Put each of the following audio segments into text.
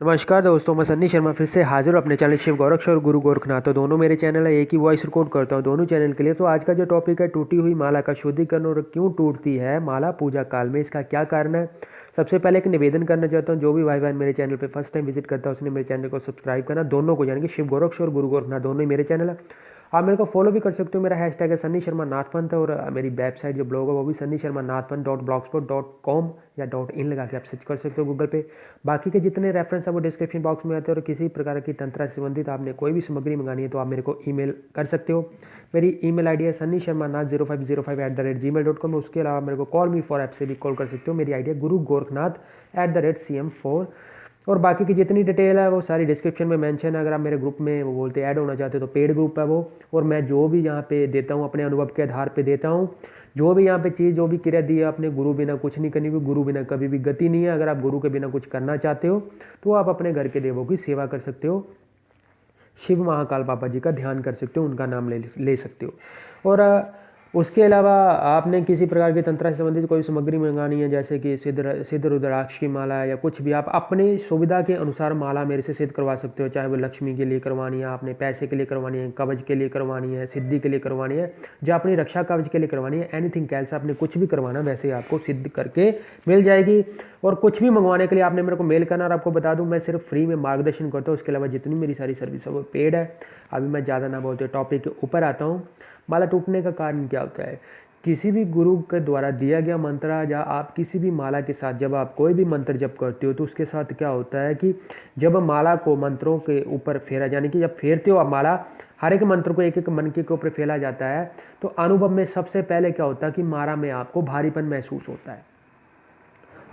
नमस्कार दोस्तों, मैं सन्नी शर्मा फिर से हाजिर हूँ अपने चैनल शिव गोरक्ष और गुरु गोरखनाथ। तो दोनों मेरे चैनल है, एक ही वॉइस रिकॉर्ड करता हूँ दोनों चैनल के लिए। तो आज का जो टॉपिक है, टूटी हुई माला का शुद्धिकरण और क्यों टूटती है माला पूजा काल में, इसका क्या कारण है। सबसे पहले एक निवेदन करना चाहता हूँ, जो भी भाई बहन मेरे चैनल पर फर्स्ट टाइम विजिट करता है उसने मेरे चैनल को सब्सक्राइब करना, दोनों को, यानी कि शिव गोरक्ष और गुरु गोरखनाथ दोनों ही मेरे चैनल है। आप मेरे को फॉलो भी कर सकते हो, मेरा हैशटैग है सन्नी शर्मा नाथपंथ है, और मेरी वेबसाइट जो ब्लॉग है वो भी सन्नी शर्मा नाथपंथ .blogspot.com या .in लगा के आप सर्च कर सकते हो गूगल पे। बाकी के जितने रेफरेंस है वो डिस्क्रिप्शन बॉक्स में आते हैं, और किसी प्रकार की तंत्र से संबंधित आपने कोई भी सामग्री मंगानी है तो आप मेरे को ईमेल कर सकते हो। मेरी ईमेल आईडी है sunnySharma0505@gmail.com। उसके अलावा मेरे को कॉल मी फॉर ऐप से भी कॉल कर सकते हो। मेरी आईडी है गुरु गोरखनाथ @cm4। और बाकी की जितनी डिटेल है वो सारी डिस्क्रिप्शन में मेंशन है। अगर आप मेरे ग्रुप में वो बोलते ऐड होना चाहते हो तो पेड ग्रुप है वो, और मैं जो भी यहाँ पे देता हूँ अपने अनुभव के आधार पे देता हूँ। जो भी यहाँ पे चीज़, जो भी क्रिया दी है अपने गुरु बिना कुछ नहीं करनी, क्योंकि गुरु बिना कभी भी गति नहीं है। अगर आप गुरु के बिना कुछ करना चाहते हो तो आप अपने घर के देवों की सेवा कर सकते हो, शिव महाकाल बाबा जी का ध्यान कर सकते हो, उनका नाम ले सकते हो। और उसके अलावा आपने किसी प्रकार की तंत्र से संबंधित कोई सामग्री मंगानी है, जैसे कि सिद्ध रुद्राक्ष की माला या कुछ भी, आप अपनी सुविधा के अनुसार माला मेरे से सिद्ध करवा सकते हो। चाहे वो लक्ष्मी के लिए करवानी है, आपने पैसे के लिए करवानी है, कवच के लिए करवानी है, सिद्धि के लिए करवानी है, जो अपनी रक्षा कवच के लिए करवानी है, एनीथिंग कैल्स आपने कुछ भी करवाना वैसे आपको सिद्ध करके मिल जाएगी। और कुछ भी मंगवाने के लिए आपने मेरे को मेल करना, और आपको बता दूं मैं सिर्फ फ्री में मार्गदर्शन करता हूँ। उसके अलावा जितनी मेरी सारी सर्विस है वो पेड है। अभी मैं ज़्यादा ना बोलते टॉपिक के ऊपर आता हूँ। माला टूटने का कारण क्या होता है। किसी भी गुरु के द्वारा दिया गया मंत्र, या आप किसी भी माला के साथ जब आप कोई भी मंत्र जप करते हो तो उसके साथ क्या होता है कि जब माला को मंत्रों के ऊपर फेरा, यानी कि जब फेरते हो आप माला, हर एक मंत्र को एक एक मन के ऊपर फेरा जाता है, तो अनुभव में सबसे पहले क्या होता है कि माला में आपको भारीपन महसूस होता है।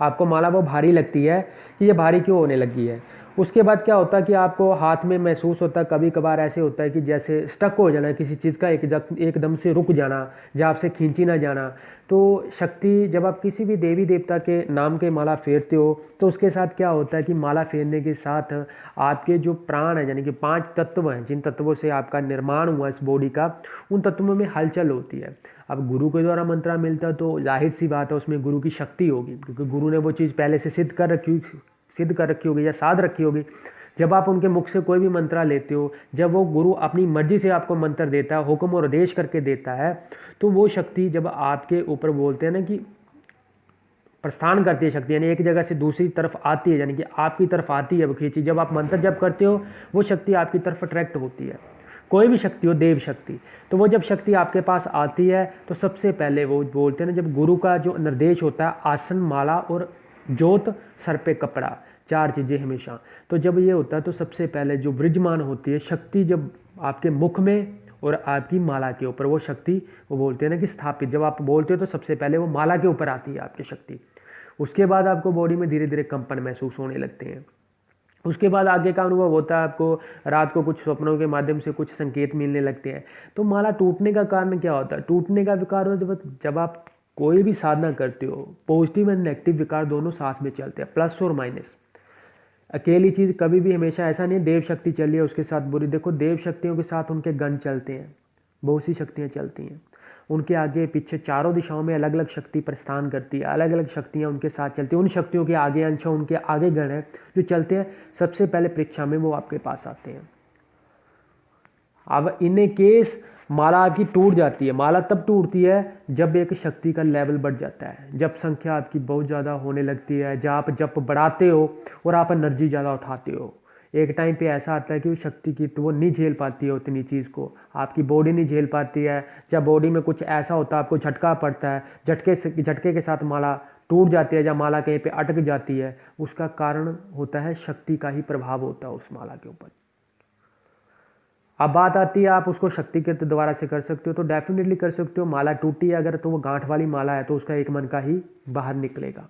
आपको माला वो भारी लगती है कि ये भारी क्यों होने लगी है। उसके बाद क्या होता है कि आपको हाथ में महसूस होता है, कभी कभार ऐसे होता है कि जैसे स्टक हो जाना, किसी चीज़ का एकदम से रुक जाना, या आपसे खींची ना जाना। तो शक्ति, जब आप किसी भी देवी देवता के नाम के माला फेरते हो तो उसके साथ क्या होता है कि माला फेरने के साथ आपके जो प्राण है, यानी कि 5 तत्व हैं, जिन तत्वों से आपका निर्माण हुआ इस बॉडी का, उन तत्वों में हलचल होती है। अब गुरु के द्वारा मंत्र मिलता है तो जाहिर सी बात है उसमें गुरु की शक्ति होगी, क्योंकि गुरु ने वो चीज़ पहले से सिद्ध कर रखी होगी या साध रखी होगी। जब आप उनके मुख से कोई भी मंत्र लेते हो, जब वो गुरु अपनी मर्जी से आपको मंत्र देता है, हुक्म और आदेश करके देता है, तो वो शक्ति जब आपके ऊपर बोलते हैं ना कि प्रस्थान करती है शक्ति, यानी एक जगह से दूसरी तरफ आती है, यानी कि आपकी तरफ आती है वो खींची। जब आप मंत्र जप करते हो वो शक्ति आपकी तरफ अट्रैक्ट होती है। कोई भी शक्ति हो, देव शक्ति, तो वो जब शक्ति आपके पास आती है तो सबसे पहले वो बोलते हैं ना, जब गुरु का जो निर्देश होता है, आसन, माला और जोत, सर पे कपड़ा, 4 चीज़ें हमेशा। तो जब ये होता है तो सबसे पहले जो विराजमान होती है शक्ति, जब आपके मुख में और आपकी माला के ऊपर वो शक्ति, वो बोलते हैं ना कि स्थापित, जब आप बोलते हो तो सबसे पहले वो माला के ऊपर आती है आपकी शक्ति। उसके बाद आपको बॉडी में धीरे धीरे कंपन महसूस होने लगते हैं। उसके बाद आगे का अनुभव होता है, आपको रात को कुछ स्वप्नों के माध्यम से कुछ संकेत मिलने लगते हैं। तो माला टूटने का कारण क्या होता है। टूटने का विकार होता है जब आप कोई भी साधना करते हो, पॉजिटिव एंड नेगेटिव विकार दोनों साथ में चलते हैं, प्लस और माइनस। अकेली चीज़ कभी भी हमेशा ऐसा नहीं देव शक्ति चली है उसके साथ बुरी। देखो, देव शक्तियों के साथ उनके गण चलते हैं, बहुत सी शक्तियाँ चलती हैं, उनके आगे पीछे चारों दिशाओं में अलग अलग शक्ति प्रस्थान करती है, अलग अलग शक्तियाँ उनके साथ चलती हैं। उन शक्तियों के आगे अंश, उनके आगे गण हैं जो चलते हैं। सबसे पहले परीक्षा में वो आपके पास आते हैं। अब इन केस माला आपकी टूट जाती है। माला तब टूटती है जब एक शक्ति का लेवल बढ़ जाता है, जब संख्या आपकी बहुत ज़्यादा होने लगती है, जब आप जप बढ़ाते हो और आप एनर्जी ज़्यादा उठाते हो। एक टाइम पे ऐसा आता है कि उस शक्ति की तो वो नहीं झेल पाती है उतनी चीज़ को, आपकी बॉडी नहीं झेल पाती है। जब बॉडी में कुछ ऐसा होता है, आपको झटका पड़ता है, झटके के साथ माला टूट जाती है, या माला कहीं पे अटक जाती है, उसका कारण होता है शक्ति का ही प्रभाव होता है उस माला के ऊपर। अब बात आती है आप उसको शक्तिकृत दोबारा से कर सकते हो, तो डेफिनेटली कर सकते हो। माला टूटी है अगर, तो वो गांठ वाली माला है तो उसका एक मन का ही बाहर निकलेगा।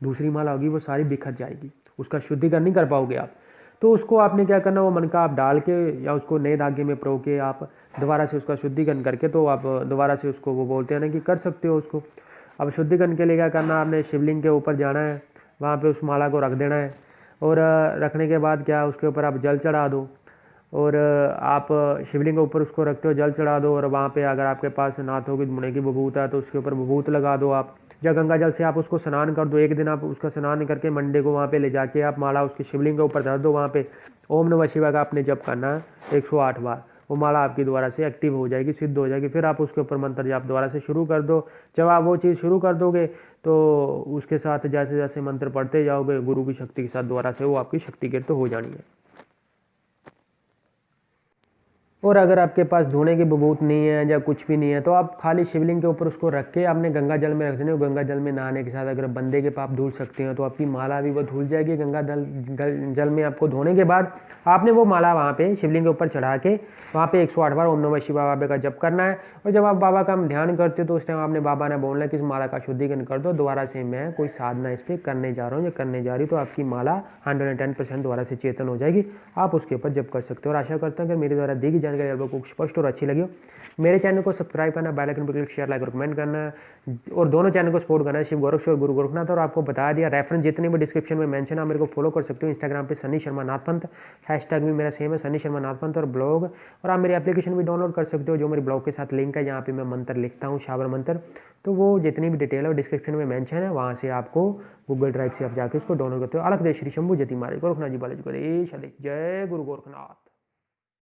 दूसरी माला होगी वो सारी बिखर जाएगी, उसका शुद्धिकरण नहीं कर पाओगे आप। तो उसको आपने क्या करना, वो मन का आप डाल के या उसको नए धागे में प्रो के आप दोबारा से उसका शुद्धिकरण करके, तो आप दोबारा से उसको, वो बोलते हैं ना कि कर सकते हो उसको। अब शुद्धिकरण के लिए क्या करना, आपने शिवलिंग के ऊपर जाना है, वहाँ पे उस माला को रख देना है, और रखने के बाद क्या, उसके ऊपर आप जल चढ़ा दो, और आप शिवलिंग के ऊपर उसको रखते हो, जल चढ़ा दो, और वहाँ पे अगर आपके पास नाथों की मुने की बबूत है तो उसके ऊपर बबूत लगा दो आप। जब गंगा जल से आप उसको स्नान कर दो, एक दिन आप उसका स्नान करके मंडे को वहाँ पे ले जाके आप माला उसके शिवलिंग के ऊपर धर दो, वहाँ पे ओम नमः शिवाय का आपने जप करना है 108 बार। वो माला आपकी दोबारा से एक्टिव हो जाएगी, सिद्ध हो जाएगी। फिर आप उसके ऊपर मंत्र जाप दोबारा से शुरू कर दो। जब आप वो चीज़ शुरू कर दोगे तो उसके साथ जैसे जैसे मंत्र पढ़ते जाओगे, गुरु की शक्ति के साथ दोबारा से वो आपकी शक्ति गिर तो हो जानी है। और अगर आपके पास धोने की बबूत नहीं है या कुछ भी नहीं है तो आप खाली शिवलिंग के ऊपर उसको रख के आपने गंगा जल में रख देने। गंगा जल में नहाने के साथ अगर बंदे के पाप धुल सकते हैं तो आपकी माला भी वो धुल जाएगी। गंगा जल में आपको धोने के बाद आपने वो माला वहाँ पे शिवलिंग के ऊपर चढ़ा के वहाँ पे 108 बार ओम नमः शिवाय बाबा का जप करना है। और जब आप बाबा का ध्यान करते हो तो उस टाइम आपने बाबा ने बोलना है कि इस माला का शुद्धिकरण कर दो, दोबारा से मैं कोई साधना इस पर करने जा रहा हूँ या करने जा रही हूँ, तो आपकी माला 110% दोबारा से चेतन हो जाएगी। आप उसके ऊपर जप कर सकते हो। और आशा करता हूँ कि मेरे द्वारा दी गई जानकारी आप लोगों को स्पष्ट और अच्छी लगी हो। मेरे चैनल को सब्सक्राइब करना, बेल आइकन पर क्लिक, शेयर, लाइक और कमेंट करना, और दोनों चैनल को सपोर्ट करना है, शिव गोरख और गुरु गोरखनाथ। और आपको बता दिया रेफरेंस जितने भी डिस्क्रिप्शन में मेंशन है, आप मेरे को फॉलो कर सकते हो इंस्टाग्राम पे सनी शर्मा नाथ पंथ, हैशटैग भी मेरा सेम है सनी शर्मा नाथ पंथ, और ब्लॉग। और आप मेरी एप्लीकेशन भी डाउनलोड कर सकते हो जो मेरे ब्लॉग के साथ लिंक है, जहाँ पे मैं मंत्र लिखता हूँ, शावर मंत्र। तो वो जितनी भी डिटेल है वो डिस्क्रिप्शन में मेंशन है, वहाँ से आपको गूगल ड्राइव से आप जाकर उसको डाउनलोड करते हो। अलग देश श्री शंभू जति मारे गोरखनाथ जी बालाजी को देश जय गुरु गोरखनाथ।